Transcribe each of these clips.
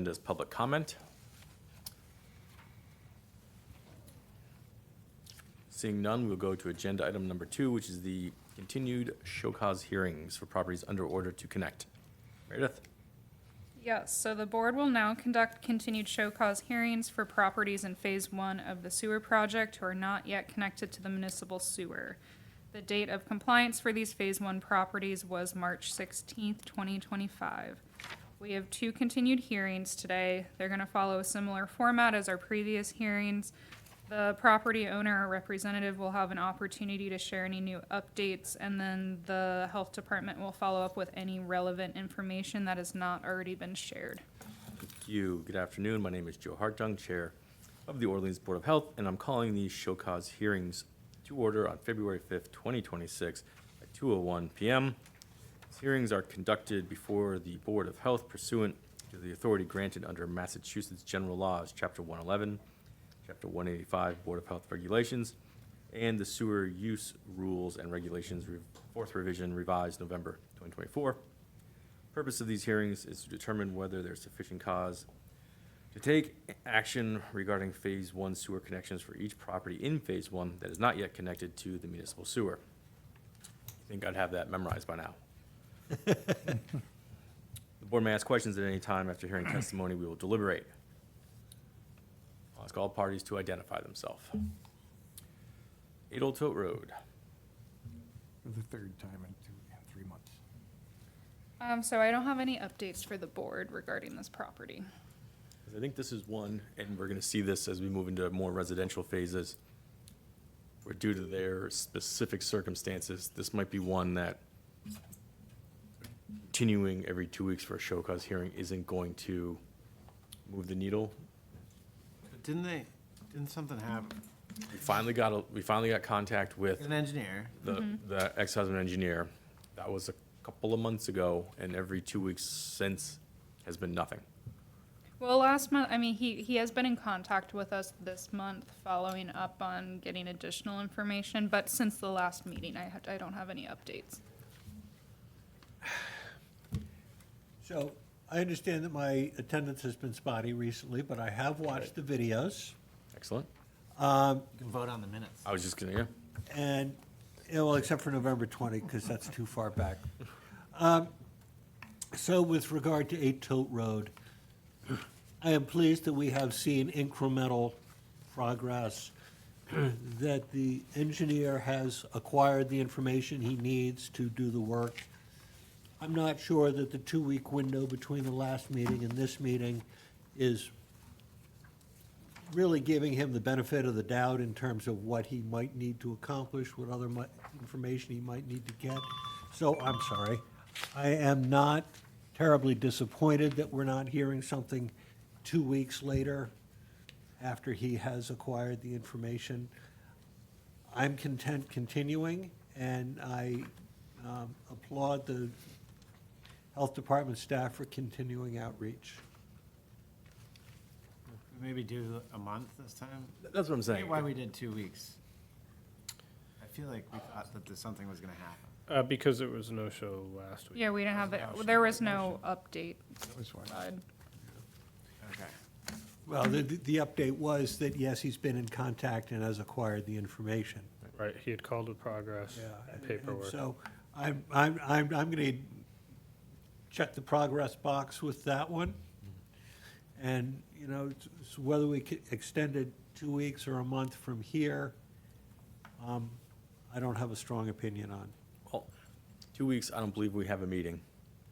As public comment. Seeing none, we'll go to agenda item number 2, which is the continued show cause hearings for properties under order to connect. Meredith? Yes, so the board will now conduct continued show cause hearings for properties in Phase 1 of the sewer project who are not yet connected to the municipal sewer. The date of compliance for these Phase 1 properties was March 16th, 2025. We have 2 continued hearings today. They're going to follow a similar format as our previous hearings. The property owner or representative will have an opportunity to share any new updates, and then the health department will follow up with any relevant information that has not already been shared. Thank you. Good afternoon. My name is Joe Hartung, Chair of the Orleans Board of Health, and I'm calling these show cause hearings to order on February 5th, 2026 at 2:01 p.m. These hearings are conducted before the Board of Health pursuant to the authority granted under Massachusetts General Laws, Chapter 111, Chapter 185, Board of Health Regulations, and the Sewer Use Rules and Regulations, 4th revision, revised November 2024. Purpose of these hearings is to determine whether there's sufficient cause to take action regarding Phase 1 sewer connections for each property in Phase 1 that is not yet connected to the municipal sewer. I think I'd have that memorized by now. The board may ask questions at any time. After hearing testimony, we will deliberate. I'll ask all parties to identify themselves. 8 Old Tote Road. For the third time in 3 months. So I don't have any updates for the board regarding this property. 'Cause I think this is one, and we're gonna see this as we move into more residential phases, where due to their specific circumstances, this might be one that continuing every 2 weeks for a show cause hearing isn't going to move the needle. But didn't something happen? We finally got contact with An engineer. the ex-husband engineer. That was a couple of months ago, and every 2 weeks since has been nothing. Well, last month, I mean, he has been in contact with us this month, following up on getting additional information, but since the last meeting, I don't have any updates. So I understand that my attendance has been spotty recently, but I have watched the videos. Excellent. You can vote on the minutes. I was just gonna, yeah. And, well, except for November 20, because that's too far back. So with regard to 8 Tote Road, I am pleased that we have seen incremental progress, that the engineer has acquired the information he needs to do the work. I'm not sure that the 2-week window between the last meeting and this meeting is really giving him the benefit of the doubt in terms of what he might need to accomplish, what other information he might need to get. So I'm sorry. I am not terribly disappointed that we're not hearing something 2 weeks later after he has acquired the information. I'm content continuing, and I applaud the Health Department staff for continuing outreach. Maybe do a month this time? That's what I'm saying. Why we did 2 weeks? I feel like we thought that something was gonna happen. Because it was no-show last week. Yeah, we didn't have, there was no update. provided. Okay. Well, the update was that, yes, he's been in contact and has acquired the information. Right, he had called it progress and And paperwork. so I'm gonna check the progress box with that one. And, you know, it's whether we extend it 2 weeks or a month from here, I don't have a strong opinion on. Well, 2 weeks, I don't believe we have a meeting.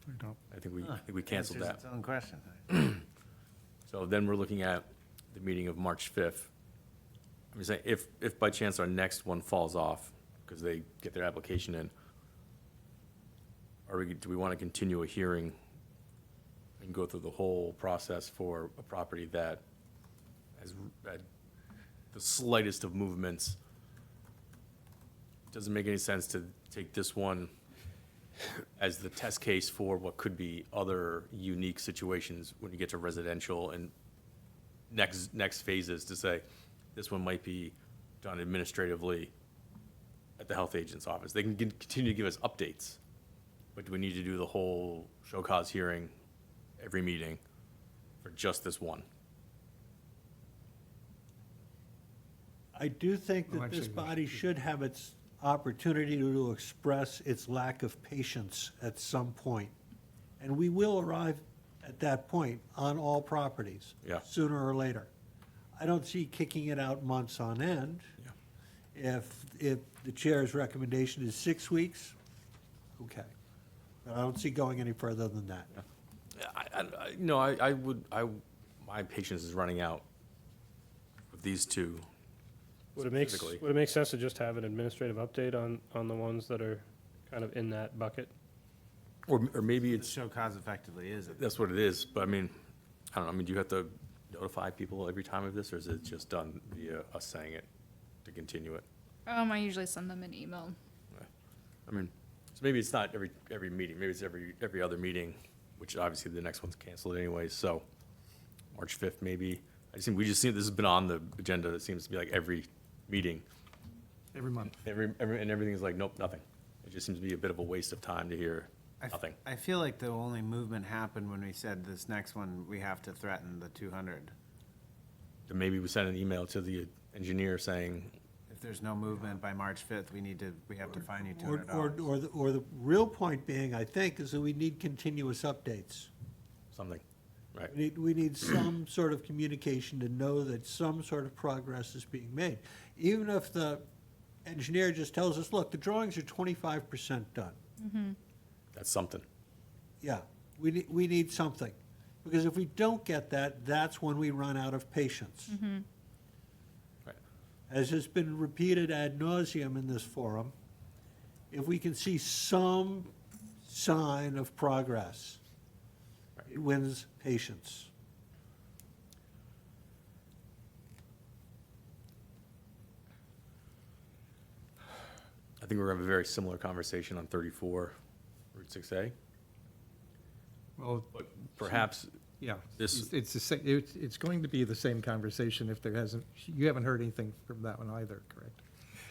We don't. I think we canceled Answers that. its own question. So then we're looking at the meeting of March 5th. I'm just saying, if by chance our next one falls off, because they get their application in, do we want to continue a hearing and go through the whole process for a property that has had the slightest of movements? Doesn't make any sense to take this one as the test case for what could be other unique situations when you get to residential and next phases, to say this one might be done administratively at the health agent's office. They can continue to give us updates, but do we need to do the whole show cause hearing every meeting? for just this one? I do think Well, that this actually, we body should have its opportunity to express its lack of patience at some point. And we will arrive at that point on all properties. Yeah. Sooner or later. I don't see kicking it out months on end. If the chair's recommendation is 6 weeks, okay. But I don't see going any further than that. No, my patience is running out with these two. Would it make, Specifically. would it make sense to just have an administrative update on the ones that are kind of in that bucket? Or maybe The it's, show cause effectively is, that's what it is, but I mean, I don't know, I mean, do you have to notify people every time of this, or is it just done via us saying it to continue it? I usually send them an email. I mean, so maybe it's not every meeting, maybe it's every other meeting, which obviously the next one's canceled anyway, so March 5th maybe. We just see, this has been on the agenda, it seems to be like every meeting, Every month. and everything's like, nope, nothing. It just seems to be a bit of a waste of time to hear nothing. I feel like the only movement happened when we said this next one, we have to threaten the 200. Then maybe we send an email to the engineer saying, If there's no movement by March 5th, we have to fine you Or $200. the real point being, I think, is that we need continuous updates. something, right? We need some sort of communication to know that some sort of progress is being made. Even if the engineer just tells us, look, the drawings are 25% done. That's something. Yeah, we need something. Because if we don't get that, that's when we run out of patience. Right. As has been repeated ad nauseum in this forum, if we can see some sign of progress, it wins patience. I think we're gonna have a very similar conversation on 34 Route 6A, Well, but perhaps, yeah, This- it's the same, it's going to be the same conversation if there hasn't, you haven't heard anything from that one either, correct?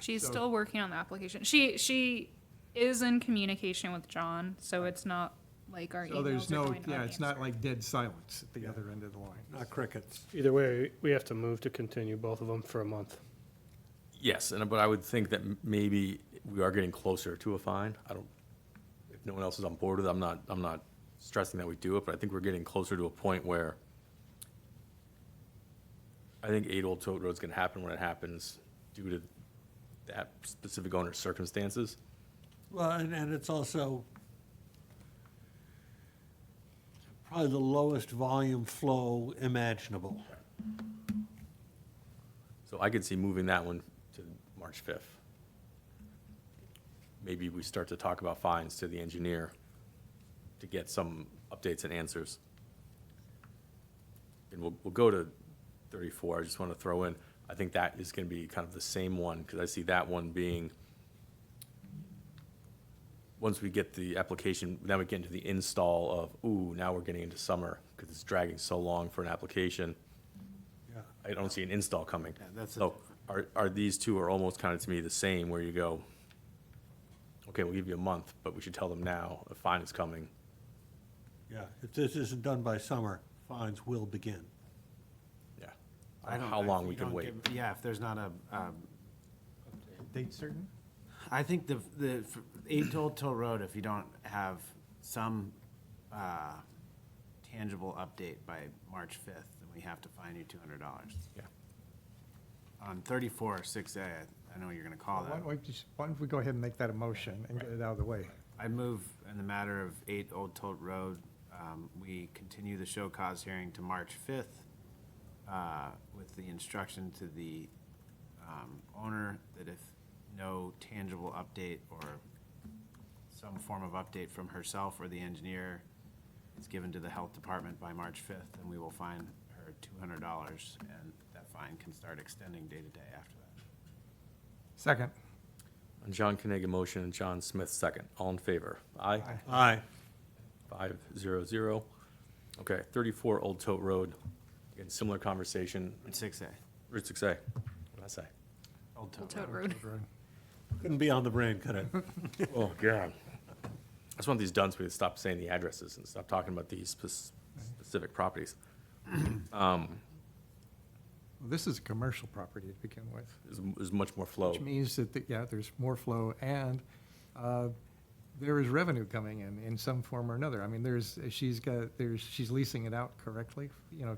She's So- still working on the application. She is in communication with John, so it's not like our So emails there's are no, going yeah, it's not unanswered. like dead silence at the other end of the line. Not crickets. Either way, we have to move to continue both of them for a month. yes, but I would think that maybe we are getting closer to a fine. I don't, if no one else is on board with it, I'm not stressing that we do it, but I think we're getting closer to a point where I think 8 Old Tote Road's gonna happen when it happens due to that specific owner's circumstances. Well, and it's also probably the lowest volume flow imaginable. So I could see moving that one to March 5th. Maybe we start to talk about fines to the engineer to get some updates and answers. And we'll go to 34, I just want to throw in, I think that is going to be kind of the same one, because I see that one being, once we get the application, then we get into the install of, ooh, now we're getting into summer, because it's dragging so long for an application. Yeah. I don't see an install coming. Yeah, that's a- So are these two are almost kind of to me the same, where you go, okay, we'll give you a month, but we should tell them now, a fine is coming. Yeah, if this isn't done by summer, fines will begin. Yeah. I don't- How if long you we can don't wait. give- Yeah, if there's not a, Date certain? I think the 8 Old Toll Road, if you don't have some tangible update by March 5th, then we have to fine you $200. Yeah. On 34 6A, I know you're going to call Why that. why don't we go ahead and make that a motion and get it out of the way? I move in the matter of 8 Old Tote Road, we continue the show cause hearing to March 5th with the instruction to the owner that if no tangible update or some form of update from herself or the engineer is given to the health department by March 5th, then we will fine her $200, and that fine can start extending day to day after that. Second. And John Kaniga motion and John Smith second. All in favor? Aye. Aye. 5-0-0. Okay, 34 Old Tote Road. Again, similar conversation. And 6A, Route 6A. What did I say? Old Old Tote Tote Road. Road. Couldn't be on the brain, could it? Oh, God. I just want these done so we can stop saying the addresses and stop talking about these specific properties. Well, this is a commercial property to begin with, There's much more flow. which means that, yeah, there's more flow, and there is revenue coming in some form or another. I mean, she's leasing it out correctly,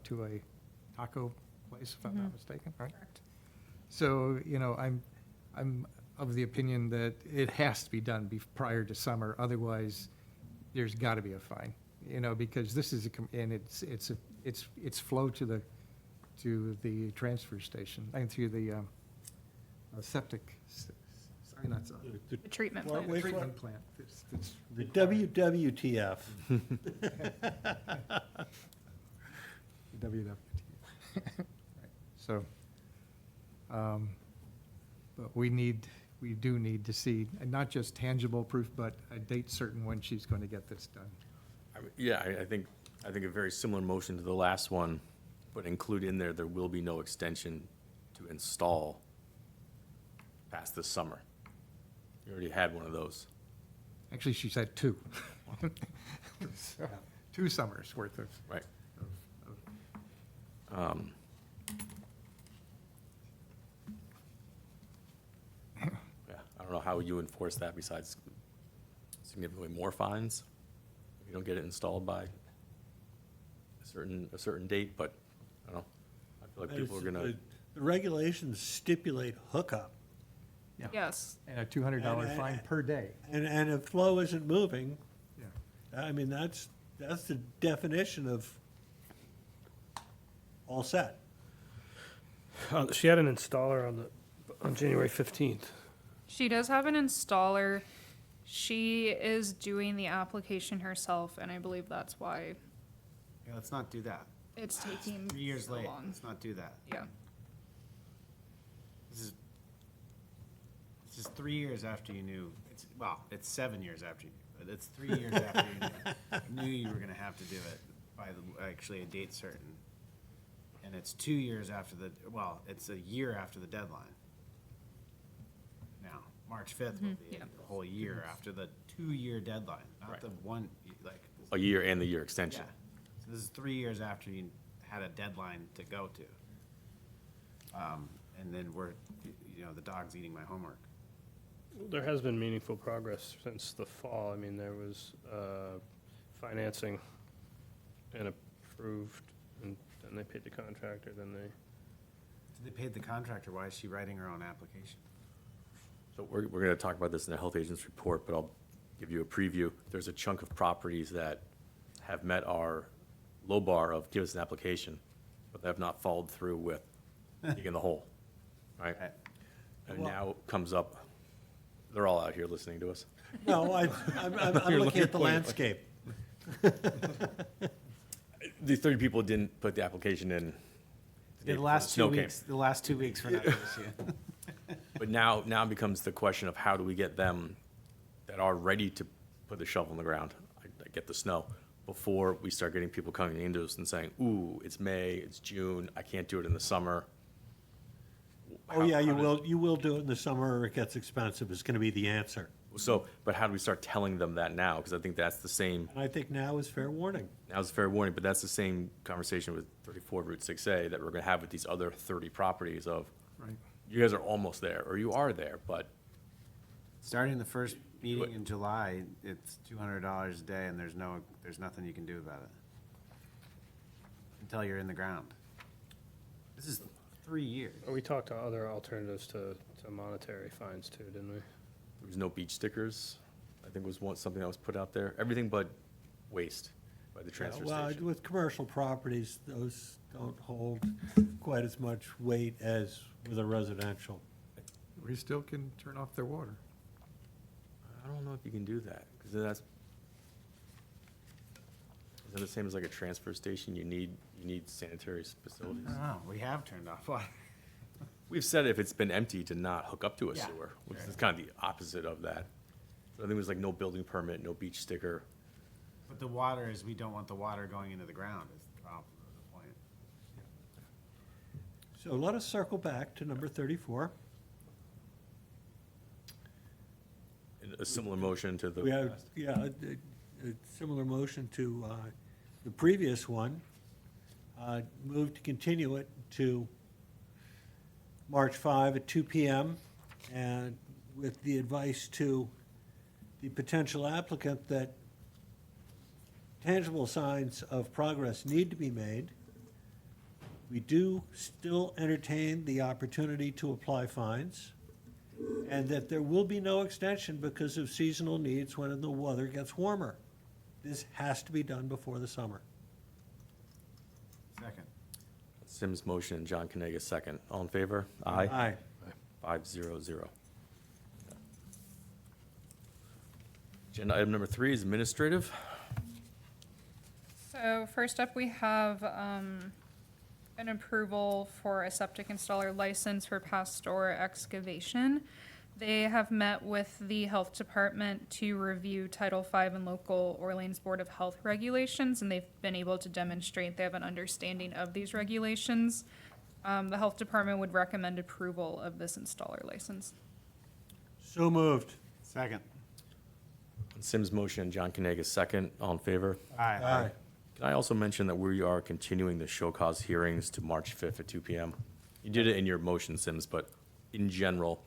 to a taco place, if I'm not mistaken, right? Correct. So, I'm of the opinion that it has to be done prior to summer, otherwise, there's got to be a fine, because this is and it's flow to the transfer station, and to the septic, sorry, not, The treatment Well, plant. wait. treatment plant. It's The WWTF. WWT. Right. So, but we do need to see, and not just tangible proof, but a date certain when she's going to get this done. Yeah, I think a very similar motion to the last one, but include in there will be no extension to install past this summer. You already had one of those. Actually, she said two. So, 2 summers worth of. Right. of- Yeah, I don't know how you enforce that besides significantly more fines. If you don't get it installed by a certain date, but I don't know. I feel like people are gonna, The regulations stipulate hookup, Yes. And a $200 And- fine per day. and if flow isn't moving, Yeah. I mean, that's the definition of all set. She had an installer on January 15th. She does have an installer. She is doing the application herself, and I believe that's why Yeah, let's not do that. it's taking 3 years so late. long. Let's not do that. Yeah. This is 3 years after you knew, it's 7 years after you knew, but it's 3 years after you knew you were gonna have to do it by actually a date certain. And it's 2 years after it's a year after the deadline. Now, March 5th will be yeah. a whole year after the 2-year deadline, not the one, like. a year and the year extension. Yeah, so this is 3 years after you had a deadline to go to. And then the dog's eating my homework. There has been meaningful progress since the fall. I mean, there was financing and approved, and then they paid the contractor, then they, So they paid the contractor, why is she writing her own application? So we're gonna talk about this in the health agent's report, but I'll give you a preview. There's a chunk of properties that have met our low bar of give us an application, but they have not followed through with digging the hole, right? Right. And now comes up, they're all out here listening to us. No, I'm looking at the landscape. The 30 people didn't put the application in. The before last snow 2 came. weeks, the last 2 weeks for not issue. But now becomes the question of how do we get them that are ready to put the shovel in the ground, I get the snow, before we start getting people coming into us and saying, ooh, it's May, it's June, I can't do it in the summer. Oh, yeah, How does- you will do it in the summer, or it gets expensive, is gonna be the answer. So, but how do we start telling them that now? Because I think that's the same, And I think now is fair warning. now's a fair warning, but that's the same conversation with 34 Route 6A that we're gonna have with these other 30 properties of, Right. you guys are almost there, or you are there, but Starting the first meeting in July, it's $200 a day, and there's nothing you can do about it. Until you're in the ground. This is 3 years. we talked to other alternatives to monetary fines too, didn't we? there was no beach stickers, I think was something that was put out there, everything but waste by the transfer Well, station. with commercial properties, those don't hold quite as much weight as with a residential. We still can turn off their water. I don't know if you can do that, because that's, is that the same as like a transfer station? You need sanitary facilities. No, we have turned off water. We've said if it's been empty to not hook up to a Yeah. sewer, which is kind of the opposite of that. So I think it was like no building permit, no beach sticker. But the water is, we don't want the water going into the ground is the problem, the point. So let us circle back to number 34. And a similar motion to the We have, last. yeah, a similar motion to the previous one. Move to continue it to March 5 at 2 PM, and with the advice to the potential applicant that tangible signs of progress need to be made. We do still entertain the opportunity to apply fines, and that there will be no extension because of seasonal needs when the weather gets warmer. This has to be done before the summer. Second. Sims motion and John Kanaga second. All in favor? Aye. Aye. 500. Agenda item number 3 is administrative. So first up, we have an approval for a septic installer license for Pastor Excavation. They have met with the Health Department to review Title V and local Orleans Board of Health regulations, and they've been able to demonstrate they have an understanding of these regulations. The Health Department would recommend approval of this installer license. So moved. Second. Sims motion and John Kanaga second. All in favor? Aye. Can I also mention that we are continuing the show cause hearings to March 5th at 2 PM? You did it in your motion, Sims, but in general,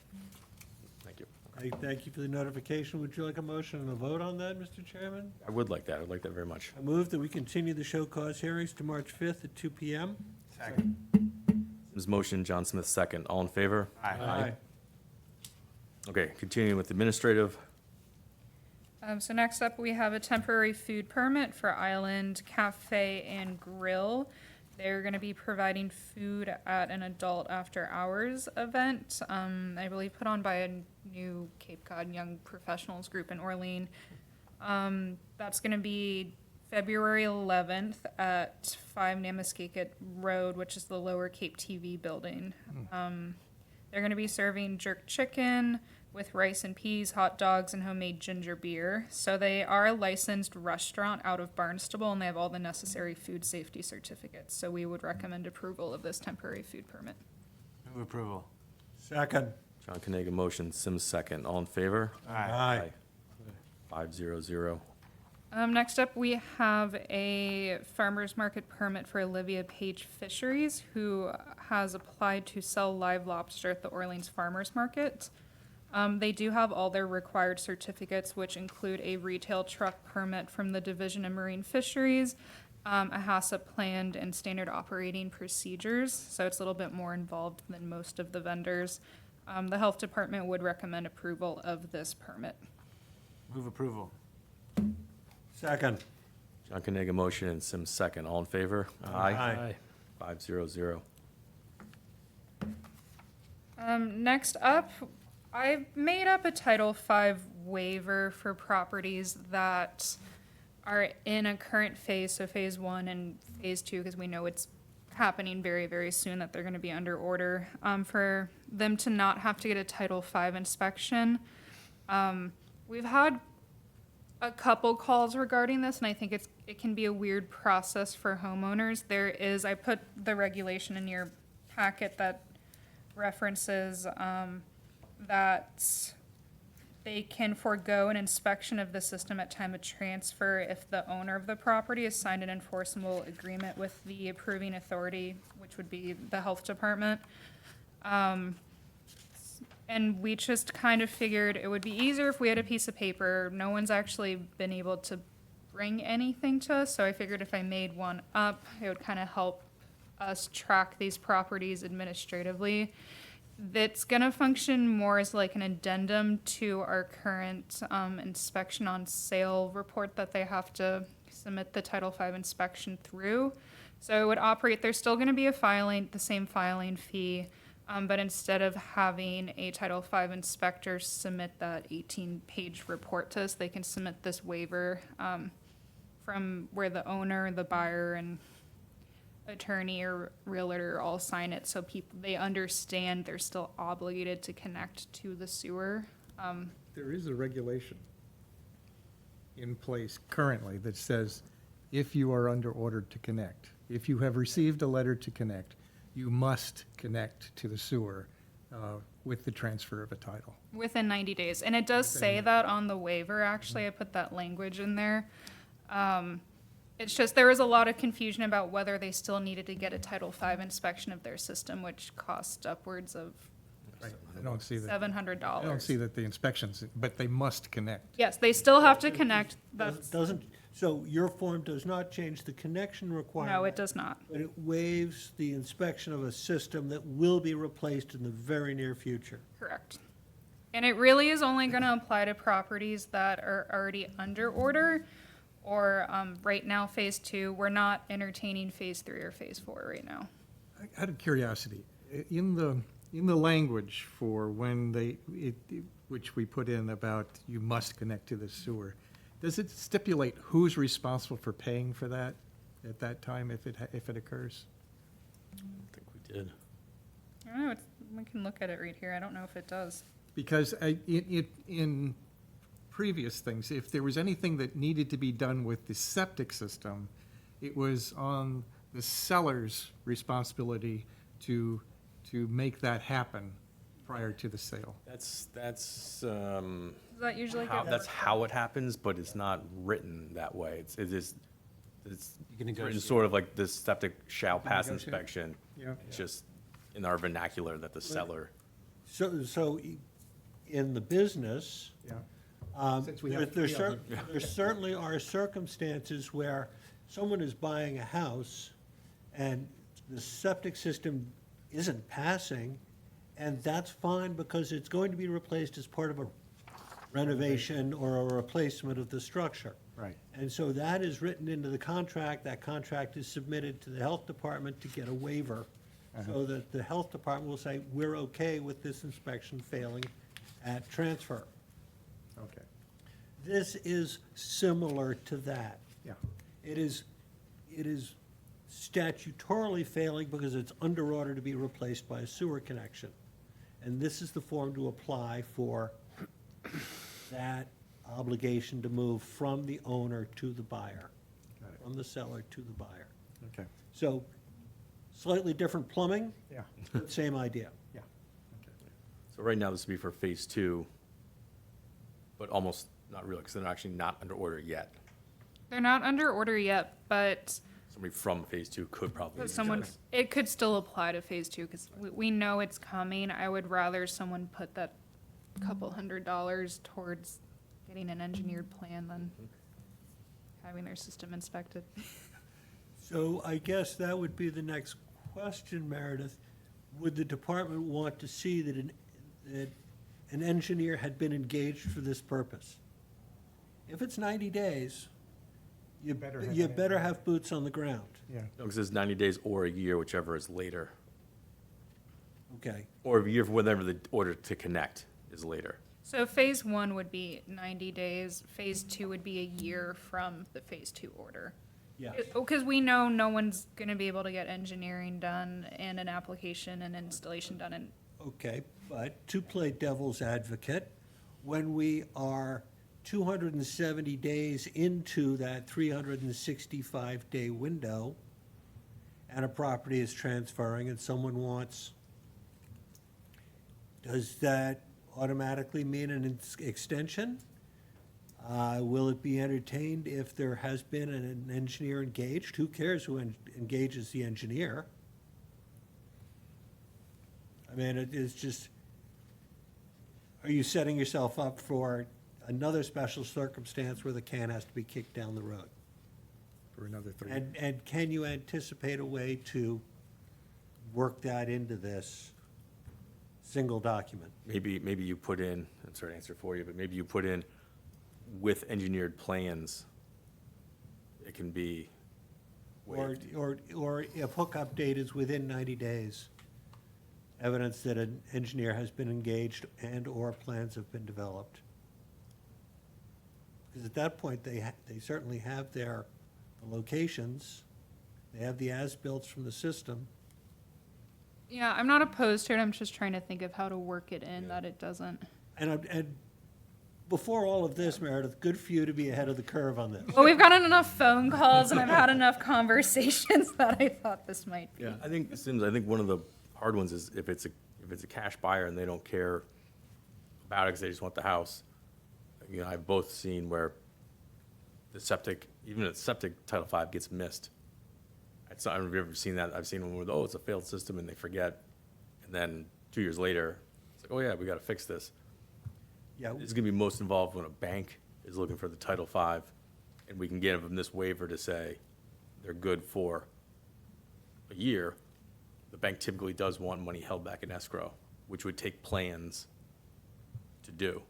thank you. I thank you for the notification. Would you like a motion and a vote on that, Mr. Chairman? I would like that. I'd like that very much. I move that we continue the show cause hearings to March 5th at 2 PM. Second. Sims motion, John Smith second. All in favor? Aye. Okay, continuing with administrative. So next up, we have a temporary food permit for Island Cafe and Grill. They're gonna be providing food at an adult after hours event, I believe put on by a new Cape Cod Young Professionals group in Orleans. That's gonna be February 11th at 5 Namaskakit Road, which is the Lower Cape TV building. They're gonna be serving jerk chicken with rice and peas, hot dogs, and homemade ginger beer. So they are a licensed restaurant out of Barnstable, and they have all the necessary food safety certificates. So we would recommend approval of this temporary food permit. Move approval. Second. John Kanaga motion, Sims second. All in favor? Aye. 500. Next up, we have a farmer's market permit for Olivia Page Fisheries, who has applied to sell live lobster at the Orleans Farmers Market. They do have all their required certificates, which include a retail truck permit from the Division of Marine Fisheries, a HACCP planned and standard operating procedures, so it's a little bit more involved than most of the vendors. The Health Department would recommend approval of this permit. Move approval. Second. John Kanaga motion and Sims second. All in favor? Aye. 500. Next up, I've made up a Title V waiver for properties that are in a current phase, so Phase 1 and Phase 2, because we know it's happening very, very soon, that they're going to be under order, for them to not have to get a Title V inspection. We've had a couple calls regarding this, and I think it can be a weird process for homeowners. I put the regulation in your packet that references that they can forego an inspection of the system at time of transfer if the owner of the property has signed an enforceable agreement with the approving authority, which would be the Health Department. And we just kind of figured it would be easier if we had a piece of paper. No one's actually been able to bring anything to us, so I figured if I made one up, it would kind of help us track these properties administratively. That's gonna function more as like an addendum to our current inspection on sale report that they have to submit the Title V inspection through. So it would operate, there's still gonna be the same filing fee, but instead of having a Title V inspector submit that 18-page report to us, they can submit this waiver from where the owner, the buyer, and attorney or realtor all sign it, so they understand they're still obligated to connect to the sewer. There is a regulation in place currently that says if you are under order to connect, if you have received a letter to connect, you must connect to the sewer with the transfer of a title. Within 90 days. And it does say that on the waiver, actually. I put that language in there. It's just, there was a lot of confusion about whether they still needed to get a Title V inspection of their system, which cost upwards of Right. I don't see that, $700. I don't see that the inspections, but they must connect. Yes, they still have to connect. That's, Doesn't, so your form does not change the connection requirement? no, it does not. But it waives the inspection of a system that will be replaced in the very near future. Correct. And it really is only going to apply to properties that are already under order, or right now, Phase 2. We're not entertaining Phase 3 or Phase 4 right now. Out of curiosity, in the language for when which we put in about you must connect to the sewer, does it stipulate who's responsible for paying for that at that time if it occurs? I don't think we did. I don't know, we can look at it right here. I don't know if it does. Because in previous things, if there was anything that needed to be done with the septic system, it was on the seller's responsibility to make that happen prior to the sale. That's, Does that usually get? that's how it happens, but it's not written that way. It's You can written negotiate. sort of like this septic shall pass negotiate. inspection. Yeah. It's just in our vernacular that the seller, So in the business, Yeah. Since we have there three of them. there certainly are circumstances where someone is buying a house and the septic system isn't passing, and that's fine because it's going to be replaced as part of a renovation or a replacement of the structure. Right. And so that is written into the contract. That contract is submitted to the health department to get a waiver, so that the health department will say, we're okay with this inspection failing at transfer. Okay, This is similar to that. yeah. It is statutorily failing because it's under order to be replaced by a sewer connection. And this is the form to apply for that obligation to move from the owner to the buyer, Got it. from the seller to the buyer. Okay, So slightly different plumbing, yeah, but same idea. yeah. Okay. so right now this would be for phase 2, but almost not really, because they're actually not under order yet. They're not under order yet, but Somebody from phase 2 could probably. use someone, this. it could still apply to Phase 2, because we know it's coming. I would rather someone put that couple $100 towards getting an engineered plan than having their system inspected. So I guess that would be the next question, Meredith. Would the department want to see that an engineer had been engaged for this purpose? If it's 90 days, you Better have you an better engineer. have boots on the ground. Yeah, No, because it's 90 days or a year, whichever is later, Okay, or a year for whenever the order to connect is later. So Phase 1 would be 90 days, Phase 2 would be a year from the Phase 2 order. yeah. Because we know no one's gonna be able to get engineering done and an application and installation done in, Okay, but to play devil's advocate, when we are 270 days into that 365-day window, and a property is transferring and someone wants, does that automatically mean an extension? Will it be entertained if there has been an engineer engaged? Who cares who engages the engineer? I mean, it is just, are you setting yourself up for another special circumstance where the can has to be kicked down the road? for another 3. And can you anticipate a way to work that into this single document? Maybe you put in, I'm sorry to answer for you, but maybe you put in with engineered plans, it can be waived. Or if hookup date is within 90 days, evidence that an engineer has been engaged and/or plans have been developed. Because at that point, they certainly have their locations, they have the as-built from the system. yeah, I'm not opposed to it, I'm just trying to think of how to work it in that it doesn't. And before all of this, Meredith, good for you to be ahead of the curve on this. Well, we've gotten enough phone calls and I've had enough conversations that I thought this might be. I think, Sims, I think one of the hard ones is if it's a cash buyer and they don't care about it because they just want the house. You know, I've both seen where the septic, even if septic Title V gets missed. I don't know if you've ever seen that. I've seen one where, oh, it's a failed system and they forget. And then 2 years later, it's like, oh yeah, we got to fix this. Yeah, It's going to be most involved when a bank is looking for the Title V, and we can give them this waiver to say they're good for a year. The bank typically does want money held back in escrow, which would take plans to do.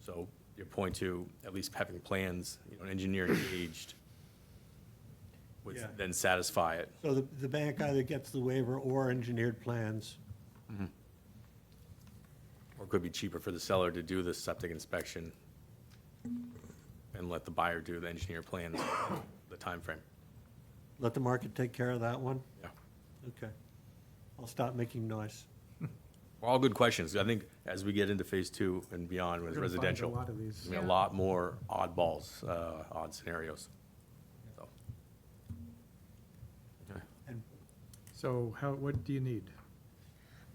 So your point to at least having plans, an engineer engaged would Yeah. then satisfy it. so the bank either gets the waiver or engineered plans. Or it could be cheaper for the seller to do the septic inspection and let the buyer do the engineer plans, the timeframe. Let the market take care of that one? Yeah. Okay. I'll stop making noise. All good questions. I think as we get into phase 2 and beyond with We're gonna find residential, a lot of these. there's gonna be a Yeah. lot more oddballs, odd scenarios. So, okay. And So what do you need?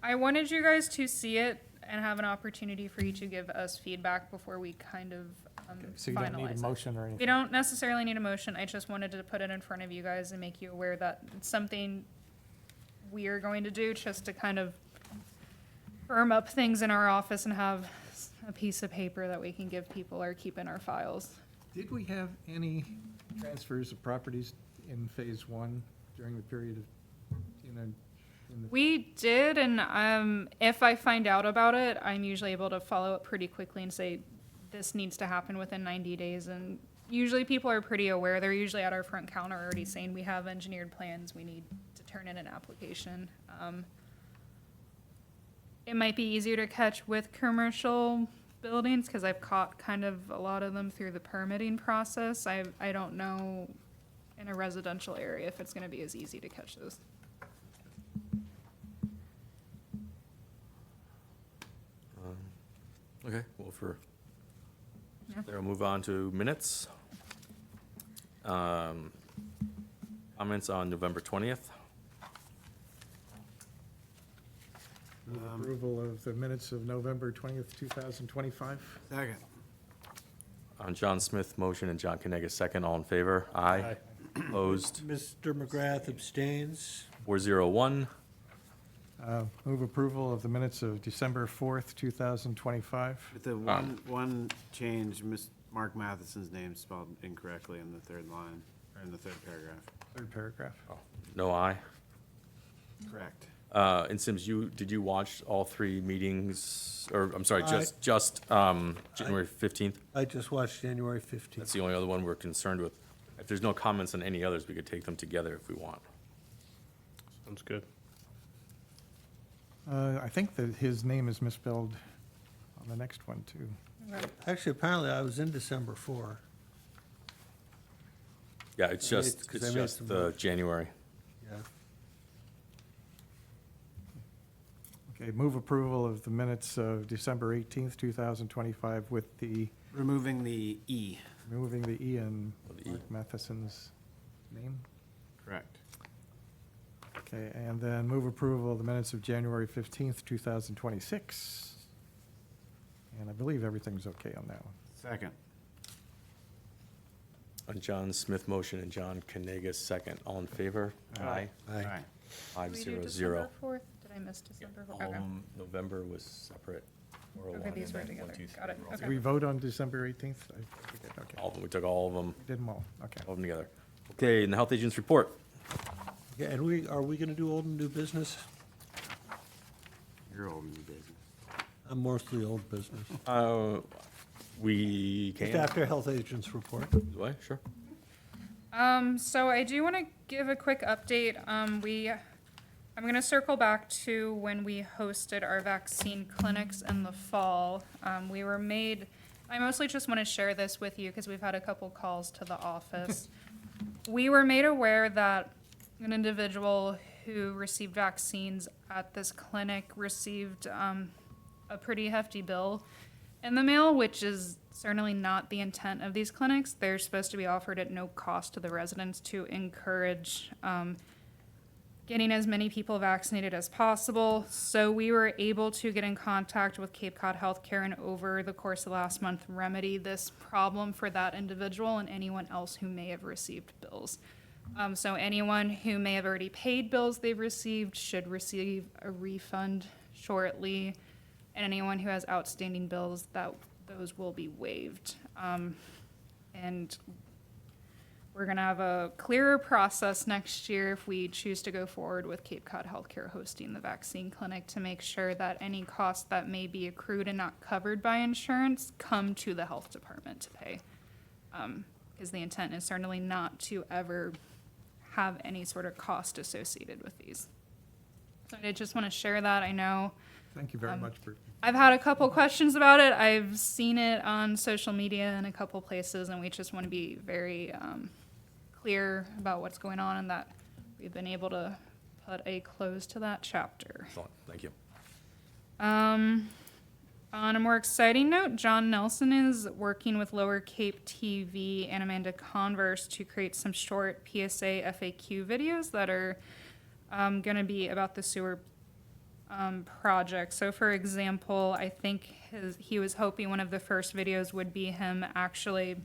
I wanted you guys to see it and have an opportunity for you to give us feedback before we kind of So you don't need a finalize it. motion or We anything? don't necessarily need a motion. I just wanted to put it in front of you guys and make you aware that it's something we are going to do just to kind of firm up things in our office and have a piece of paper that we can give people or keep in our files. Did we have any transfers of properties in phase 1 during the period of, in the? We did, and if I find out about it, I'm usually able to follow up pretty quickly and say, this needs to happen within 90 days. And usually people are pretty aware. They're usually at our front counter already saying, we have engineered plans, we need to turn in an application. It might be easier to catch with commercial buildings, because I've caught kind of a lot of them through the permitting process. I don't know in a residential area if it's gonna be as easy to catch those. Okay, well, Yeah. there, we'll move on to minutes. Comments on November 20th. Move approval of the minutes of November 20th, 2025. Second. On John Smith, motion, and John Kennedy, second. All in favor? Aye. Opposed? Mr. McGrath abstains. 401. Move approval of the minutes of December 4th, 2025. With the one change, Mark Matheson's name spelled incorrectly in the third line, or in the third paragraph. Third paragraph. No aye. Correct. And Sims, did you watch all 3 meetings, or, I'm sorry, I- just January 15th? I just watched January 15th. That's the only other one we're concerned with. If there's no comments on any others, we could take them together if we want. Sounds good. I think that his name is misspelled on the next one, too. Actually, apparently I was in December 4. Yeah, it's I made- just, 'cause I it's made just some the notes. January. Yeah. Okay, move approval of the minutes of December 18th, 2025 with the, Removing the E. removing the E in Of the E. Mark Matheson's name. Correct. Okay, and then move approval of the minutes of January 15th, 2026. And I believe everything's okay on that one. Second. On John Smith, motion, and John Kennedy, second. All in favor? Aye. Aye. 500. 4th? Did I miss December 4th? Okay. November was separate. 401, Okay, these and were then together. 1, 2, 3 Got it. were all Okay. Did we vote on December 18th? We did, okay. All of them, we took all of them, Did them all, okay. all of them together. Okay, and the health agent's report. Yeah, and are we going to do old and new business? You're old in the business. I'm mostly old business. We Just can. after health agents report. Do I? Sure. So I do want to give a quick update. I'm going to circle back to when we hosted our vaccine clinics in the fall. I mostly just want to share this with you because we've had a couple calls to the office. We were made aware that an individual who received vaccines at this clinic received a pretty hefty bill in the mail, which is certainly not the intent of these clinics. They're supposed to be offered at no cost to the residents to encourage getting as many people vaccinated as possible. So we were able to get in contact with Cape Cod Healthcare and over the course of last month remedy this problem for that individual and anyone else who may have received bills. So anyone who may have already paid bills they've received should receive a refund shortly. And anyone who has outstanding bills, those will be waived. And we're gonna have a clearer process next year if we choose to go forward with Cape Cod Healthcare hosting the vaccine clinic to make sure that any costs that may be accrued and not covered by insurance come to the health department to pay. Because the intent is certainly not to ever have any sort of cost associated with these. So I just want to share that. I know Thank you very much, Bert. I've had a couple questions about it. I've seen it on social media in a couple places, and we just want to be very clear about what's going on and that we've been able to put a close to that chapter. Excellent, thank you. On a more exciting note, John Nelson is working with Lower Cape TV and Amanda Converse to create some short PSA FAQ videos that are going to be about the sewer project. So for example, I think he was hoping one of the first videos would be him actually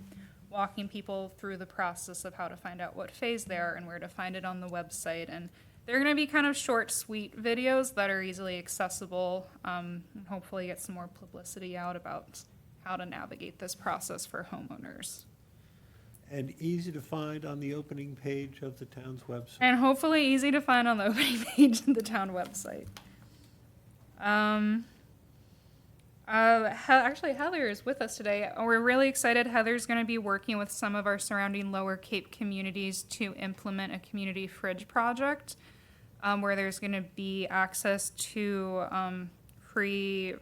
walking people through the process of how to find out what phase they are and where to find it on the website. And they're going to be kind of short, sweet videos that are easily accessible, and hopefully get some more publicity out about how to navigate this process for homeowners. And easy to find on the opening page of the town's website. And hopefully easy to find on the opening page of the town website. Actually, Heather is with us today. We're really excited. Heather's going to be working with some of our surrounding Lower Cape communities to implement a community fridge project, where there's going to be access to free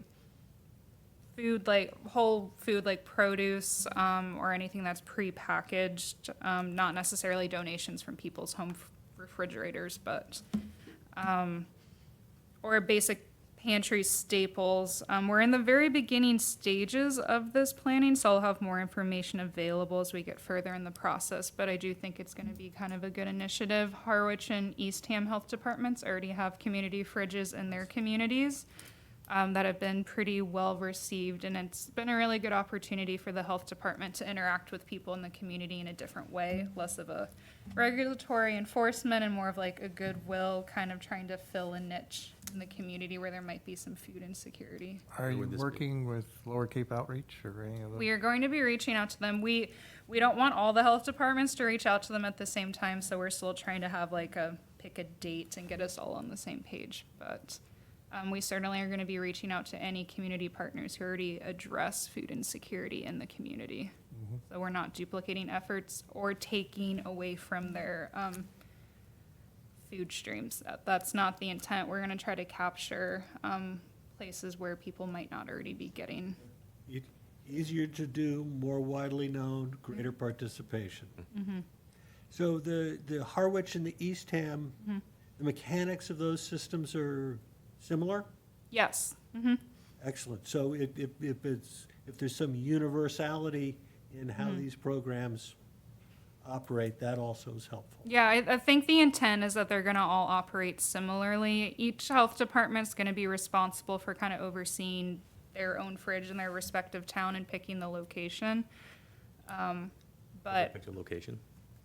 food, like whole food, like produce, or anything that's pre-packaged, not necessarily donations from people's home refrigerators, but or basic pantry staples. We're in the very beginning stages of this planning, so I'll have more information available as we get further in the process, but I do think it's going to be kind of a good initiative. Harwich and Eastham Health Departments already have community fridges in their communities that have been pretty well received, and it's been a really good opportunity for the health department to interact with people in the community in a different way, less of a regulatory enforcement and more of like a goodwill, kind of trying to fill a niche in the community where there might be some food insecurity. Are you Would this be- working with Lower Cape Outreach or any of those? We are going to be reaching out to them. We don't want all the health departments to reach out to them at the same time, so we're still trying to have pick a date and get us all on the same page. But we certainly are going to be reaching out to any community partners who already address food insecurity in the community. So we're not duplicating efforts or taking away from their food streams. That's not the intent. We're going to try to capture places where people might not already be getting. Easier to do, more widely known, greater participation. Mm-hmm. So the Harwich and the Eastham, the mechanics of those systems are similar? Yes. Mm-hmm. Excellent. So if there's some universality in how these programs operate, that also is helpful. Yeah, I think the intent is that they're going to all operate similarly. Each health department's going to be responsible for kind of overseeing their own fridge in their respective town and picking the location. But Pick a location.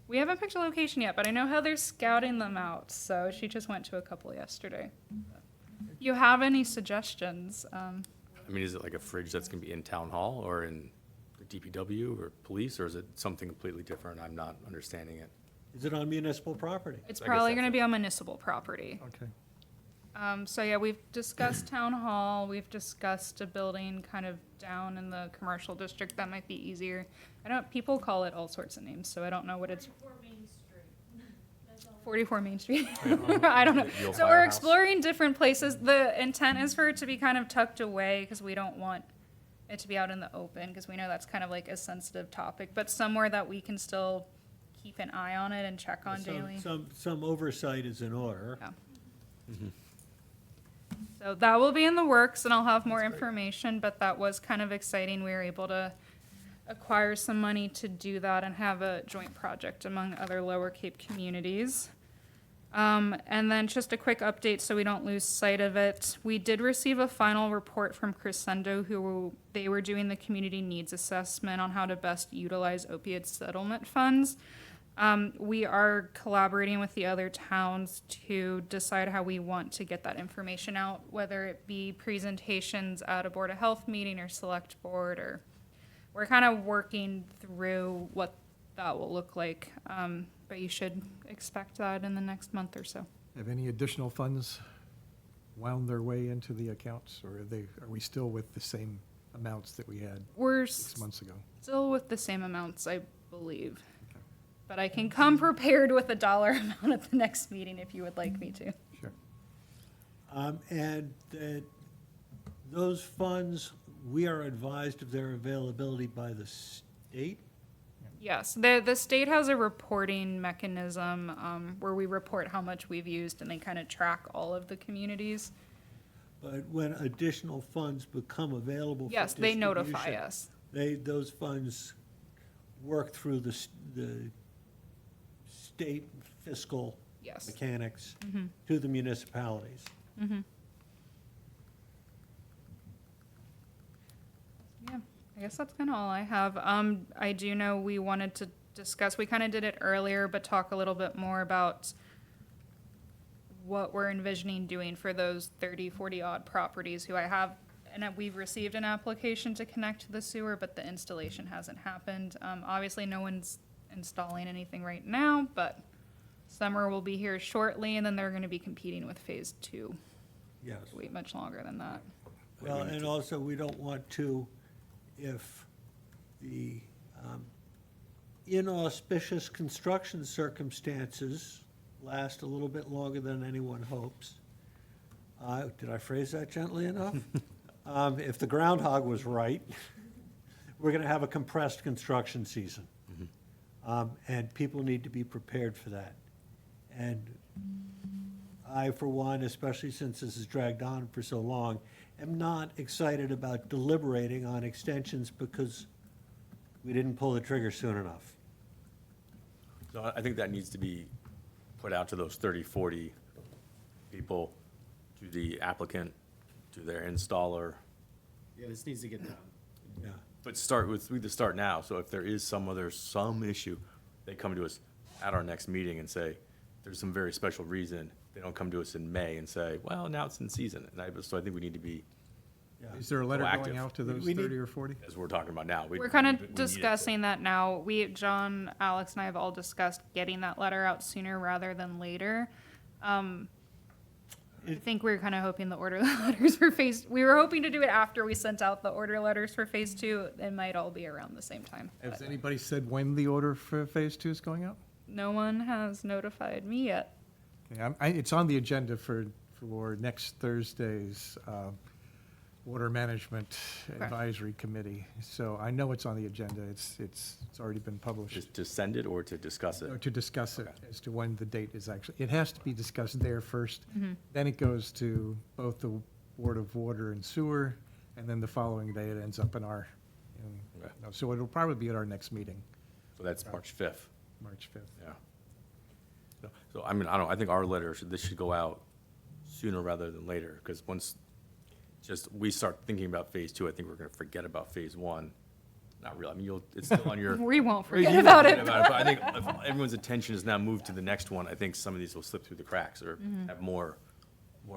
we haven't picked a location yet, but I know Heather's scouting them out, so she just went to a couple yesterday. If you have any suggestions? I mean, is it like a fridge that's gonna be in town hall or in the DPW or police, or is it something completely different? I'm not understanding it. Is it on municipal property? It's I guess probably that's going to it. be on municipal property. Okay. So yeah, we've discussed town hall, we've discussed a building kind of down in the commercial district, that might be easier. People call it all sorts of names, so I don't know what it's. 44 Main Street. I don't know. The old So we're firehouse. exploring different places. The intent is for it to be kind of tucked away, because we don't want it to be out in the open, because we know that's kind of like a sensitive topic, but somewhere that we can still keep an eye on it and check on daily. Some oversight is in order. Yeah. So that will be in the works, and I'll have more information, but that was kind of exciting. We were able to acquire some money to do that and have a joint project among other Lower Cape communities. And then just a quick update so we don't lose sight of it. We did receive a final report from Crescendo, they were doing the community needs assessment on how to best utilize opiate settlement funds. We are collaborating with the other towns to decide how we want to get that information out, whether it be presentations at a Board of Health meeting or select board, or we're kind of working through what that will look like. But you should expect that in the next month or so. Have any additional funds wound their way into the accounts, or are we still with the same amounts that we had We're 6 months ago? still with the same amounts, I believe. But I can come prepared with a dollar amount at the next meeting if you would like me to. Sure. And that those funds, we are advised of their availability by the state? Yes, the state has a reporting mechanism where we report how much we've used and they kind of track all of the communities. But when additional funds become available for Yes, they notify distribution, us. those funds work through the state fiscal Yes. mechanics to the municipalities. Yeah, I guess that's kind of all I have. I do know we wanted to discuss, we kind of did it earlier, but talk a little bit more about what we're envisioning doing for those 30, 40 odd properties who I have, and we've received an application to connect to the sewer, but the installation hasn't happened. Obviously, no one's installing anything right now, but summer will be here shortly, and then they're gonna be competing with phase 2. Yes. Wait much longer than that. Well, and also, we don't want to, if the inauspicious construction circumstances last a little bit longer than anyone hopes. Did I phrase that gently enough? If the groundhog was right, we're going to have a compressed construction season. And people need to be prepared for that. And I, for one, especially since this has dragged on for so long, am not excited about deliberating on extensions because we didn't pull the trigger soon enough. So I think that needs to be put out to those 30, 40 people, to the applicant, to their installer. Yeah, this needs to get done. Yeah. But we just start now, so if there is some issue, they come to us at our next meeting and say, there's some very special reason. They don't come to us in May and say, well, now it's in season. So I think we need to be, Yeah. Is there a letter Proactive. going out to those We need- 30 or 40? as we're talking about now. We're kind we need of it. discussing that now. John, Alex, and I have all discussed getting that letter out sooner rather than later. I think we were kind of hoping the order letters for we were hoping to do it after we sent out the order letters for phase 2. It might all be around the same time. Has but anybody said when the order for phase 2 is going out? No one has notified me yet. Okay, it's on the agenda for next Thursday's Water Management Okay. Advisory Committee. So I know it's on the agenda. It's already been published. Just to send it or to discuss it? To discuss it Okay. as to when the date is actually, it has to be discussed there first. Then it goes to both the Board of Water and Sewer, and then the following day it ends up in our, Okay. so it'll probably be at our next meeting, So that's March 5th, March 5th. yeah. So, I mean, I think our letter, this should go out sooner rather than later, because once we start thinking about phase 2, I think we're gonna forget about phase 1. Not really, I mean, it's still on your. We won't Or you forget won't about forget it. But I think if everyone's attention is now moved to the next one, I think some of these will slip through the cracks or have more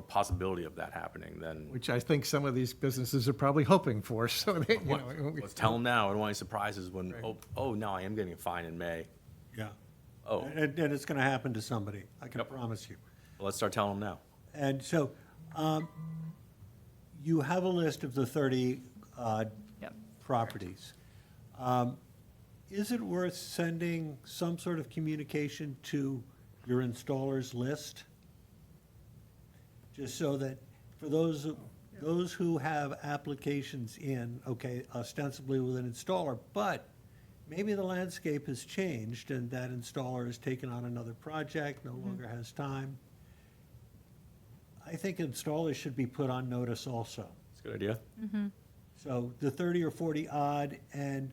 possibility of that happening than, Which I think some of these businesses are probably hoping for, so they, you know. let's tell them now, I don't want any surprises when, oh, no, I am getting a fine in May. Yeah. Oh, And it's going to happen to somebody, I can Yep. promise you. well, let's start telling them now. And so, you have a list of the 30 odd Yep. properties. Is it worth sending some sort of communication to your installers list? Just so that for those who have applications in, okay, ostensibly with an installer, but maybe the landscape has changed and that installer has taken on another project, no longer has time. I think installers should be put on notice also. It's a good idea. So the 30 or 40 odd, and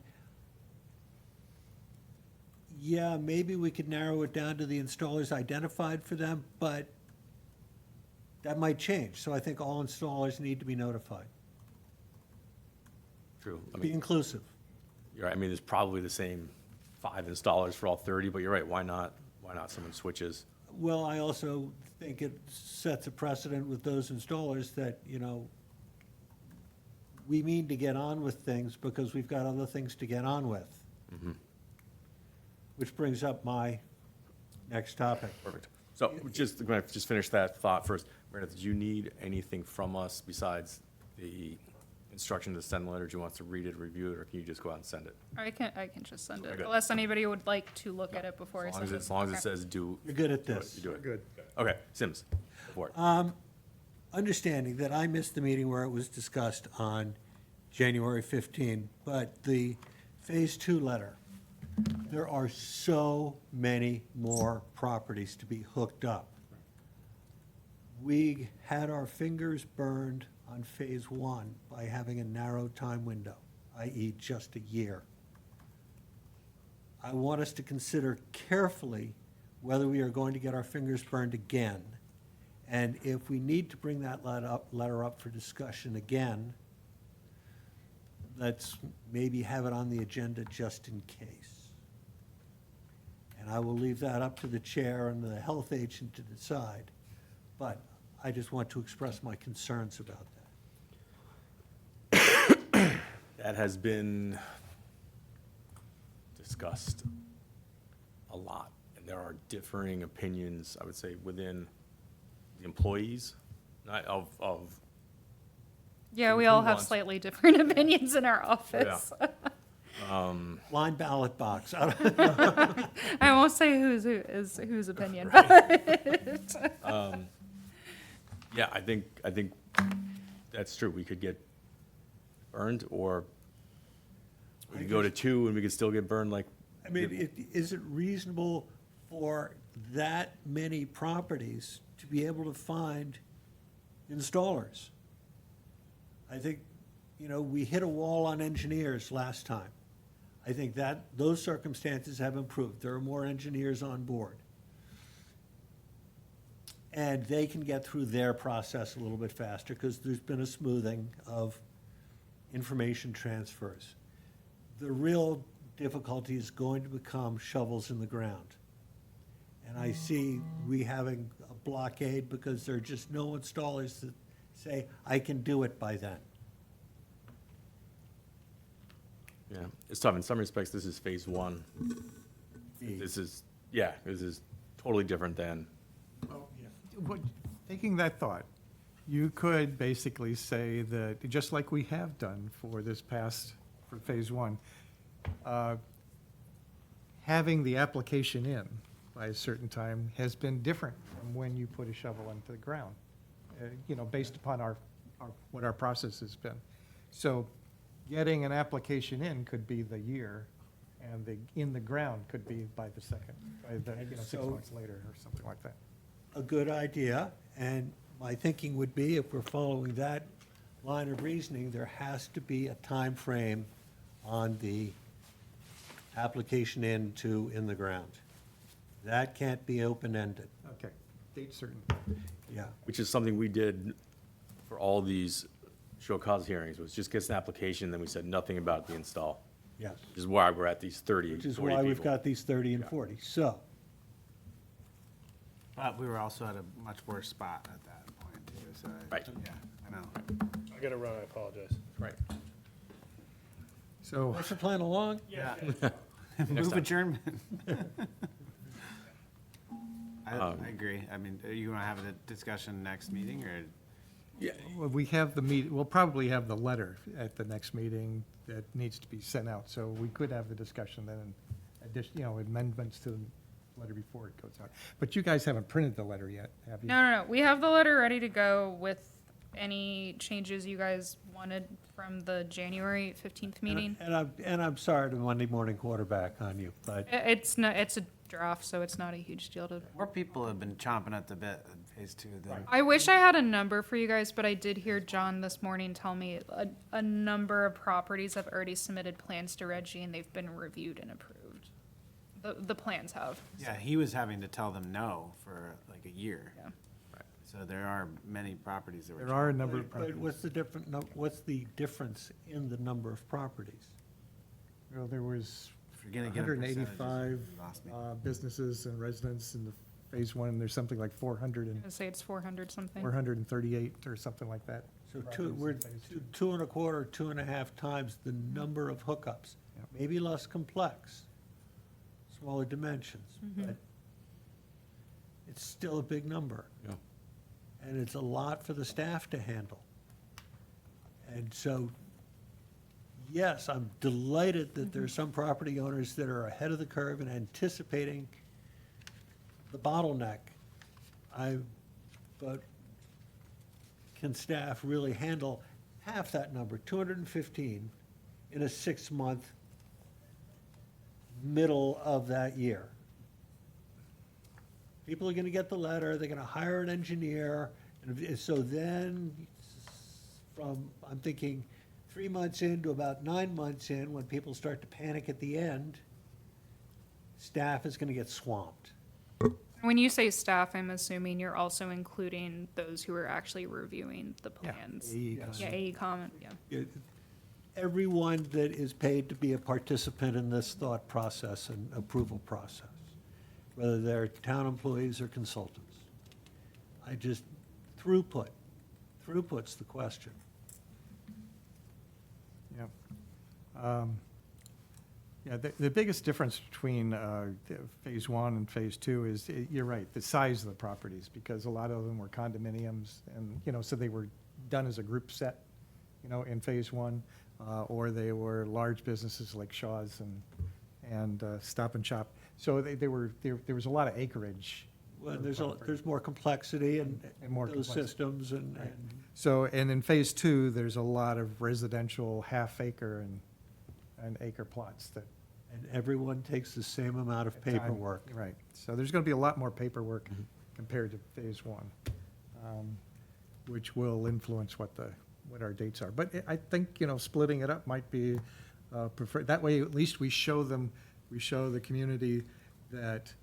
yeah, maybe we could narrow it down to the installers identified for them, but that might change. So I think all installers need to be notified. True. I Be mean, inclusive. you're right. I mean, there's probably the same 5 installers for all 30, but you're right. Why not someone switches? Well, I also think it sets a precedent with those installers that, you know, we mean to get on with things because we've got other things to get on with. Which brings up my next topic. Perfect. So just, going to just finish that thought first. Meredith, did you need anything from us besides the instruction to send the letter? Do you want us to read it, review it, or can you just go out and send it? I can just send Okay, it, good. unless anybody would like to look at it before I As long send as it. as long as it Okay. says do. You're good at do it, this. You do it. Good. Okay, Sims, go for it. Understanding that I missed the meeting where it was discussed on January 15, but the Phase 2 letter, there are so many more properties to be hooked up. We had our fingers burned on Phase 1 by having a narrow time window, i.e. just a year. I want us to consider carefully whether we are going to get our fingers burned again. And if we need to bring that letter up for discussion again, let's maybe have it on the agenda just in case. And I will leave that up to the chair and the health agent to decide. But I just want to express my concerns about that. That has been discussed a lot, and there are differing opinions, I would say, within the employees, not of, Yeah, we Who all have wants- slightly different opinions in our office. Blind ballot box. I don't- I won't say whose opinion, but yeah, I think that's true. We could get burned, or we could go to 2 and we could still get burned like. I mean, is it reasonable for that many properties to be able to find installers? I think, you know, we hit a wall on engineers last time. I think that those circumstances have improved. There are more engineers on board. And they can get through their process a little bit faster because there's been a smoothing of information transfers. The real difficulty is going to become shovels in the ground. And I see we having a blockade because there are just no installers that say, I can do it by then. Yeah, it's tough. In some respects, this is Phase 1. This is totally different than, What- Taking that thought, you could basically say that, just like we have done for this past, for Phase 1, having the application in by a certain time has been different from when you put a shovel into the ground, you know, based upon what our process has been. So getting an application in could be the year, and in the ground could be by the second, by the, you know, 6 So- months later or something like that. A good idea, and my thinking would be, if we're following that line of reasoning, there has to be a time frame on the application in the ground. That can't be open-ended, Okay, date certain. yeah. which is something we did for all these show cause hearings, was just get an application, then we said nothing about the install. Yes, Which is why we're at these 30, 40 which is people. why we've got these 30 and 40. So, But we were also at a much worse spot at that point, too, so. Right. Yeah, I know. I gotta run, I apologize. Right. So, what's the plan along? Yeah. Next Move time. adjournment. I agree. I mean, are you gonna have a discussion next meeting, or? Yeah, well, we have the we'll probably have the letter at the next meeting that needs to be sent out, so we could have the discussion then, and you know, amendments to the letter before it goes out. But you guys haven't printed the letter yet, have you? no. We have the letter ready to go with any changes you guys wanted from the January 15th meeting. And I'm sorry to Monday morning quarterback on you, but It's not, it's a draft, so it's not a huge deal to. More people have been chomping at the bit in Phase 2 than. I wish I had a number for you guys, but I did hear John this morning tell me a number of properties have already submitted plans to Reggie and they've been reviewed and approved. The plans have. Yeah, he was having to tell them no for like a year. Yeah. So there are many properties that were. There are a number of But properties. what's the difference in the number of properties? Well, there was If you're gonna get a percentage, 185 you lost me. businesses and residents in the phase one, and there's something like 400 and I say it's 400 something. 438 or something like that. So Properties we're in phase two. 2.25, 2.5 times the number of hookups. Yep. Maybe less complex, smaller dimensions, but it's still a big number. Yeah. And it's a lot for the staff to handle. And so, yes, I'm delighted that there are some property owners that are ahead of the curve and anticipating the bottleneck. But can staff really handle half that number, 215, in a 6-month middle of that year? People are gonna get the letter, they're gonna hire an engineer, and so then, I'm thinking 3 months in to about 9 months in, when people start to panic at the end, staff is gonna get swamped. When you say staff, I'm assuming you're also including those who are actually reviewing the Yeah, plans. AECom. Yeah, AECom, yeah. Everyone that is paid to be a participant in this thought process and approval process, whether they're town employees or consultants. Throughput's the question. Yep. Yeah, the biggest difference between phase one and phase two is, you're right, the size of the properties, because a lot of them were condominiums, and, so they were done as a group set, in phase one, or they were large businesses like Shaw's and Stop and Shop. So there was a lot of acreage. Well, there's more complexity in And more those complexity. systems and, Right. So, and in phase two, there's a lot of residential half-acre and acre plots that. and everyone takes the same amount of paperwork. Right, so there's gonna be a lot more paperwork compared to phase one, which will influence what our dates are. But I think, splitting it up might be preferred. That way, at least we show the community that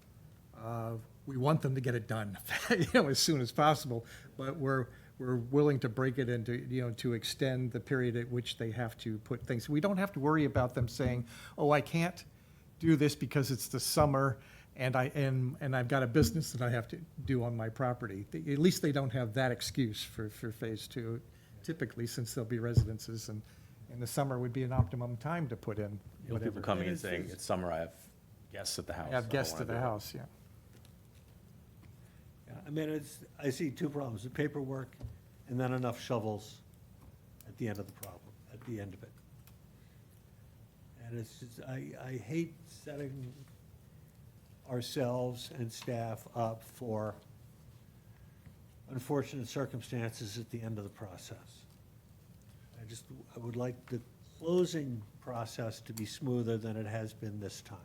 we want them to get it done, as soon as possible. But we're willing to break it into, to extend the period at which they have to put things. We don't have to worry about them saying, oh, I can't do this because it's the summer and I've got a business that I have to do on my property. At least they don't have that excuse for phase two, typically, since there'll be residences, and the summer would be an optimum time to put in People whatever. coming and saying, it's summer, I have guests at the house. Have I don't guests wanna at the do it." house, yeah. I mean, I see two problems, the paperwork and then enough shovels at the end of the problem, at the end of it. And it's just, I hate setting ourselves and staff up for unfortunate circumstances at the end of the process. I would like the closing process to be smoother than it has been this time.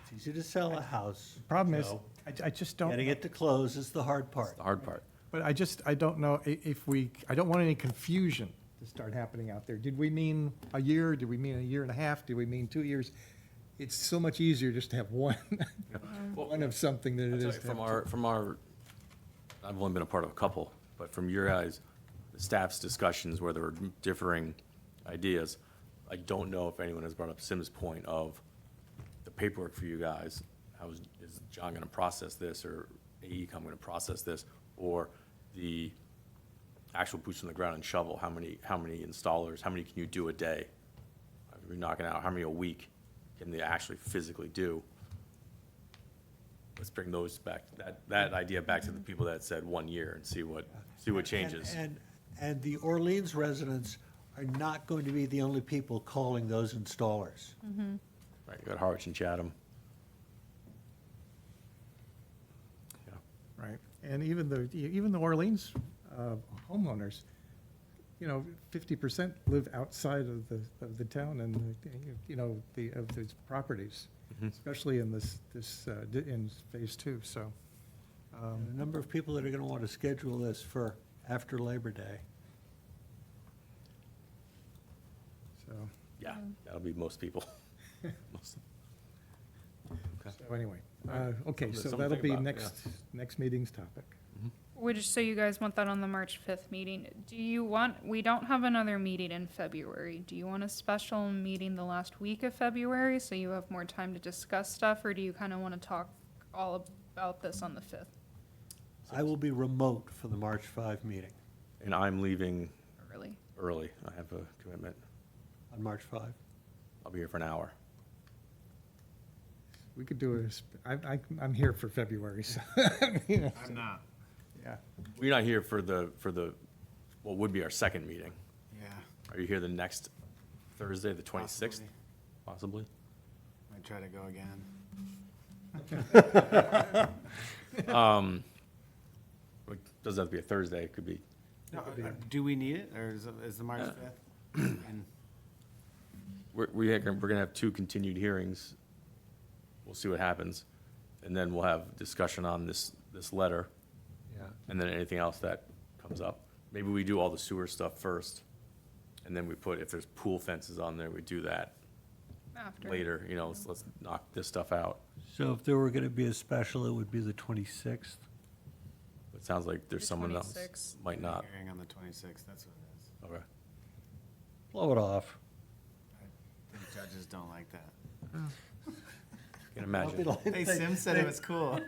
It's easy to sell a house. Problem is, Joe. I just don't. Getting it to close is the hard part. It's the hard part. But I don't know I don't want any confusion to start happening out there. Did we mean a year? Did we mean a year and a half? Did we mean 2 years? It's so much easier just to have one, one of something than it I'll is. tell to you, have two. from our, I've only been a part of a couple, but from your guys, the staff's discussions where there were differing ideas, I don't know if anyone has brought up Sim's point of the paperwork for you guys. Is John gonna process this, or AECom gonna process this, or the actual boots on the ground and shovel? How many installers, how many can you do a day? You're knocking out, how many a week can they actually physically do? Let's bring those back, that idea back to the people that said 1 year and see what changes. And the Orleans residents are not going to be the only people calling those installers. Right, you got Harwich and Chatham. Yeah. Right, and even the Orleans homeowners, 50% live outside of the town and, of these properties, especially in in phase two, so. And a number of people that are going to want to schedule this for after Labor Day. So, Yeah, that'll be most people. So anyway, okay, so Something to that'll think be about, next meeting's topic. So you guys want that on the March 5th meeting? We don't have another meeting in February. Do you want a special meeting the last week of February so you have more time to discuss stuff, or do you kind of want to talk all about this on the 5th? I will be remote for the March 5 meeting And I'm leaving Early? early. I have a commitment. on March 5. I'll be here for an hour. We could do I'm here for February, so, you know, I'm not. yeah. We're not here for what would be our second meeting. Yeah. Are you here the next Thursday, the 26th, Possibly. possibly? Might try to go again. It doesn't have to be a Thursday, it could be, No, do we need it, or is the March 5th? And we're gonna have 2 continued hearings. We'll see what happens. And then we'll have discussion on this letter, Yeah. and then anything else that comes up. Maybe we do all the sewer stuff first, and then we put, if there's pool fences on there, we do that After? later, you know, let's knock this stuff out. So if there were going to be a special, it would be the 26th. It sounds like there's The someone else 26th. might not. Hearing on the 26th, that's what it is. Okay. Blow it off. I think judges don't like that. Can imagine. Hey, Sim said it was cool.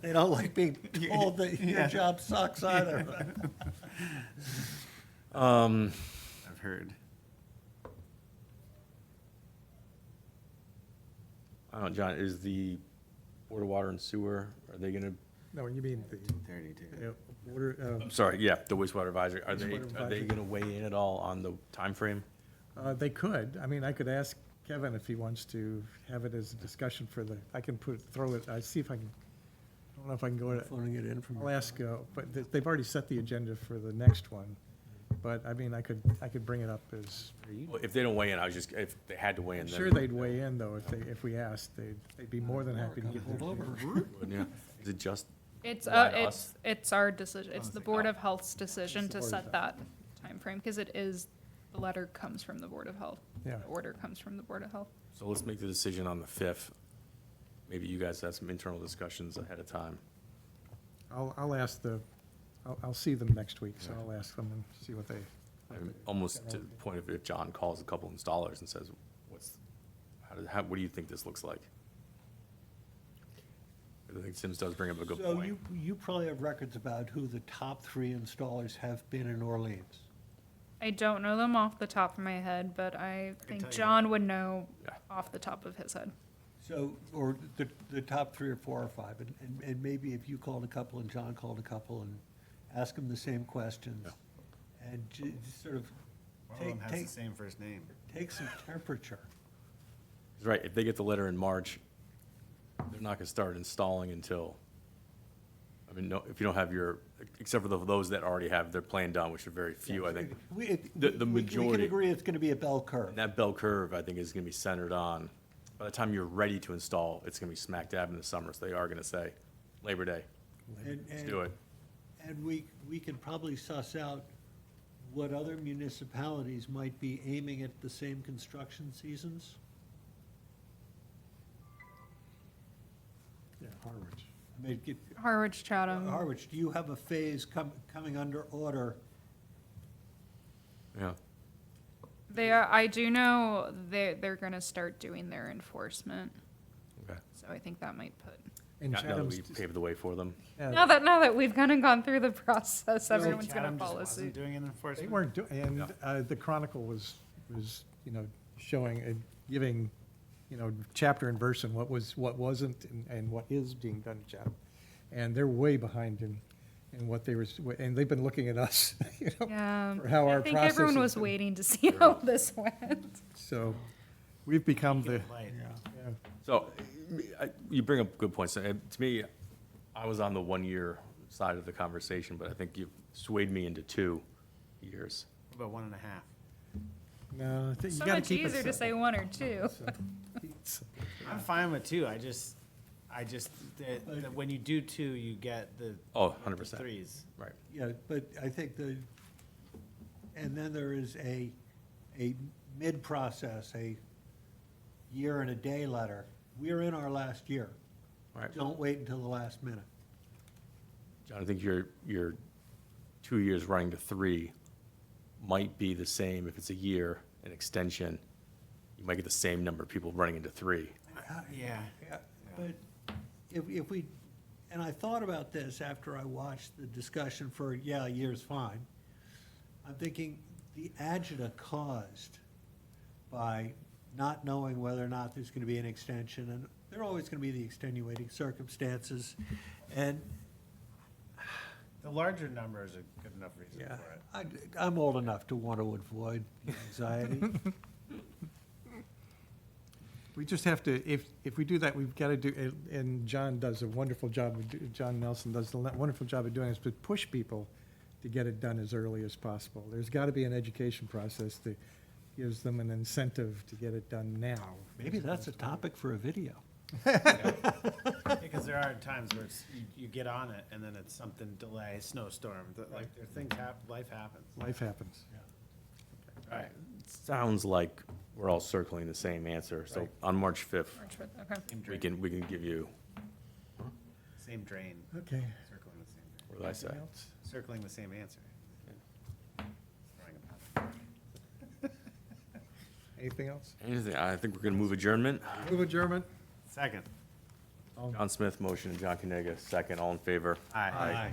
They don't like being told that your Yeah. job sucks either. I've heard. I don't know, John, is the Board of Water and Sewer, are they gonna, No, you mean the, 32. water, I'm sorry, yeah, the wastewater advisory, are they Wastewater advisory. gonna weigh in at all on the timeframe? they could, I mean, I could ask Kevin if he wants to have it as a discussion for I can throw it, I see if I can, I don't know if I can go to, Phoning it in from. I'll ask, but they've already set the agenda for the next one. But, I mean, I could bring it up as, Well, if they don't weigh in, if they had to weigh in, I'm then. sure they'd weigh in, though, if we asked, they'd be more than happy to give Hold their. over. Yeah. Is it just, It's, Why us? it's our decision, it's the Board Oh. of Health's decision It's the to Board of set that timeframe, because the letter comes from the Board of Health. Yeah. The order comes from the Board of Health. so let's make the decision on the 5th. Maybe you guys have some internal discussions ahead of time. I'll ask I'll see them next week, so I'll ask them and see what they. I'm almost to the point of if John calls a couple installers and says, what do you think this looks like? I think Sims does bring up a good So point. you probably have records about who the top 3 installers have been in Orleans. I don't know them off the top of my head, but I think tell you John would know Yeah. off the top of his head. So, or the top 3 or 4 or 5, and maybe if you called a couple and John called a couple and ask them the same questions. And just sort of One of them has the take same first name. some temperature. He's right, if they get the letter in March, they're not gonna start installing until, I mean, no, if you don't have except for those that already have their plan done, which are very few, I think. The We can majority- agree it's gonna be a bell curve. And that bell curve, I think, is gonna be centered on, by the time you're ready to install, it's gonna be smack dab in the summer, so they are gonna say, Labor Day, let's do it. And we can probably suss out what other municipalities might be aiming at the same construction seasons. Yeah, Harwich. I mean, Harwich, Chatham. Harwich, do you have a phase coming under order? Yeah, I do know they're gonna start doing their enforcement, okay. so I think that might put. And Now that we Chatham's, paved the way for them. Now that we've kind of gone through the process, everyone's gonna Chatham just follow wasn't suit. doing an they enforcement? weren't doing, and the Chronicle was, showing, giving, chapter and verse and what wasn't, and what is being done in Chatham. And they're way behind in what they were, and they've been looking at us, Yeah, for how our I think process everyone has was been. waiting to see how this went. So we've become the, Light. yeah, So, you bring up good points. To me, I was on the 1-year side of the conversation, but I think you swayed me into 2 years. What about 1.5? no, I think you So gotta much keep it easier to say simple. 1 or 2. So, I'm fine with 2, I just, that when you do 2, you get the. Oh, the 100%. 3s. Right. Yeah, but I think and then there is a mid-process, year and a day letter, we're in our last year. All right. Don't wait until the last minute. John, I think your 2 years running to 3 might be the same if it's a year, an extension. You might get the same number of people running into 3. Yeah. But if we, and I thought about this after I watched the discussion for, yeah, a year's fine. I'm thinking the agita caused by not knowing whether or not there's gonna be an extension, and there are always gonna be the extenuating circumstances. And, The larger number is a good enough reason yeah, for it. I'm old enough to want to avoid the anxiety. We just have to, if we do that, we've got to do, and John does a wonderful job, John Nelson does a wonderful job of doing this, but push people to get it done as early as possible. There's got to be an education process that gives them an incentive to get it done now. Maybe that's a topic for a video. Because there are times where it's, you get on it and then it's something delay, snowstorm, like there are things life happens. Life happens. All right. Sounds like we're all circling the same answer. So Right. on March 5th, March 5th, okay. Same we drain, can give you, same drain, Okay. circling the same drain, what did I say? Anything else? circling the same answer. Throwing it back. Anything else? Anything, I think we're going to move adjournment. Move adjournment. Second. John Smith, motion, and John Kennega, second. All in favor? Aye.